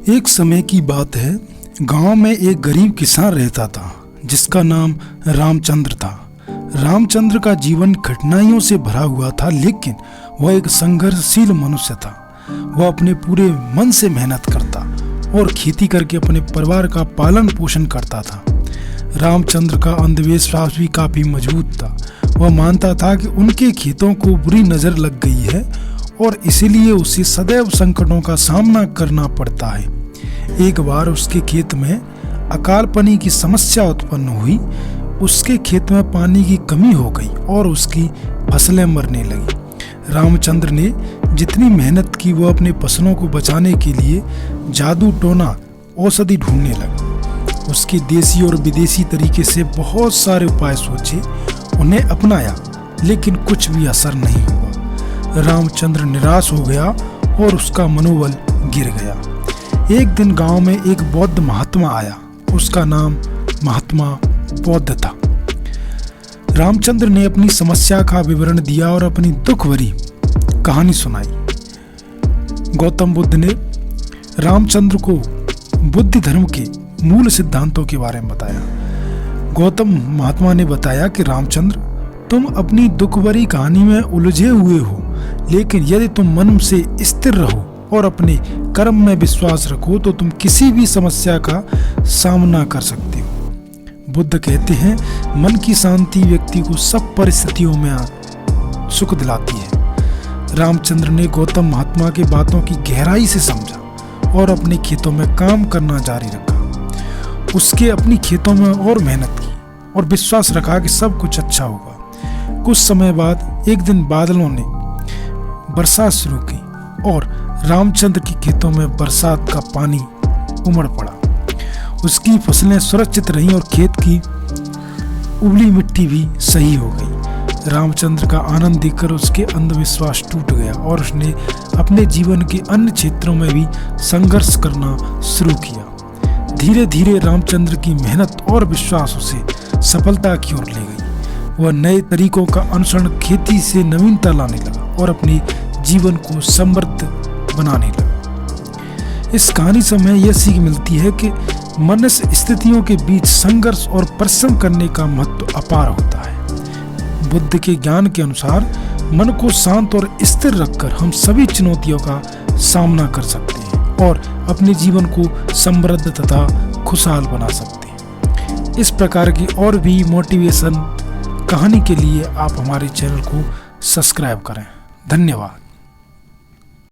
एक समय की बात है। गांव में एक गरीब किसान रहता था जिसका नाम रामचंद्र था। रामचंद्र का जीवन कठिनाइयों से भरा हुआ था, लेकिन वह एक संघर्षशील मनुष्य था। वह अपने पूरे मन से मेहनत करता और खेती करके अपने परिवार का पालन पोषण करता था। रामचंद्र का अंधविश्वास भी काफी मजबूत था। वह मानता था कि उनके खेतों को बुरी नजर लग गई है और इसीलिए उसे सदैव संकटों का सामना करना पड़ता है। एक बार उसके खेत में अकाल पनी की समस्या उत्पन्न हुई। उसके खेत में पानी की कमी हो गई और उसकी फसलें मरने लगी। रामचंद्र ने जितनी मेहनत की, वो अपने फसलों को बचाने के लिए जादू टोना औषधि ढूंढने लगा। उसके देसी और विदेशी तरीके से बहुत सारे उपाय सोचे, उन्हें अपनाया, लेकिन कुछ भी असर नहीं हुआ। रामचंद्र निराश हो गया और उसका मनोबल गिर गया। एक दिन गांव में एक बौद्ध महात्मा आया। उसका नाम महात्मा बौद्ध था। रामचंद्र ने अपनी समस्या का विवरण दिया और अपनी दुख भरी कहानी सुनाई। गौतम बुद्ध ने रामचंद्र को बुद्ध धर्म के मूल सिद्धांतों के बारे में बताया। गौतम महात्मा ने बताया कि रामचंद्र, तुम अपनी दुख भरी कहानी में उलझे हुए हो, लेकिन यदि तुम मन से स्थिर रहो और अपने कर्म में विश्वास रखो तो तुम किसी भी समस्या का सामना कर सकते हो। बुद्ध कहते हैं, मन की शांति व्यक्ति को सब परिस्थितियों में सुख दिलाती है। रामचंद्र ने गौतम महात्मा की बातों की गहराई से समझा और अपने खेतों में काम करना जारी रखा। उसके अपनी खेतों में और मेहनत की और विश्वास रखा कि सब कुछ अच्छा होगा। कुछ समय बाद एक दिन बादलों ने बरसात शुरू की और रामचंद्र के खेतों में बरसात का पानी उमड़ पड़ा। उसकी फसलें सुरक्षित रहीं और खेत की उबली मिट्टी भी सही हो गई। रामचंद्र का आनंद देखकर उसके अंधविश्वास टूट गया और उसने अपने जीवन के अन्य क्षेत्रों में भी संघर्ष करना शुरू किया। धीरे धीरे रामचंद्र की मेहनत और विश्वास उसे सफलता की ओर ले गई। वह नए तरीकों का अनुसरण, खेती से नवीनता लाने लगा और अपने जीवन को समृद्ध बनाने लगा। इस कहानी से हमें यह सीख मिलती है कि मनुष्य स्थितियों के बीच संघर्ष और परिश्रम करने का महत्व अपार होता है। बुद्ध के ज्ञान के अनुसार मन को शांत और स्थिर रखकर हम सभी चुनौतियों का सामना कर सकते हैं और अपने जीवन को समृद्ध तथा खुशहाल बना सकते हैं। इस प्रकार की और भी मोटिवेशन कहानी के लिए आप हमारे चैनल को सब्सक्राइब करें। धन्यवाद।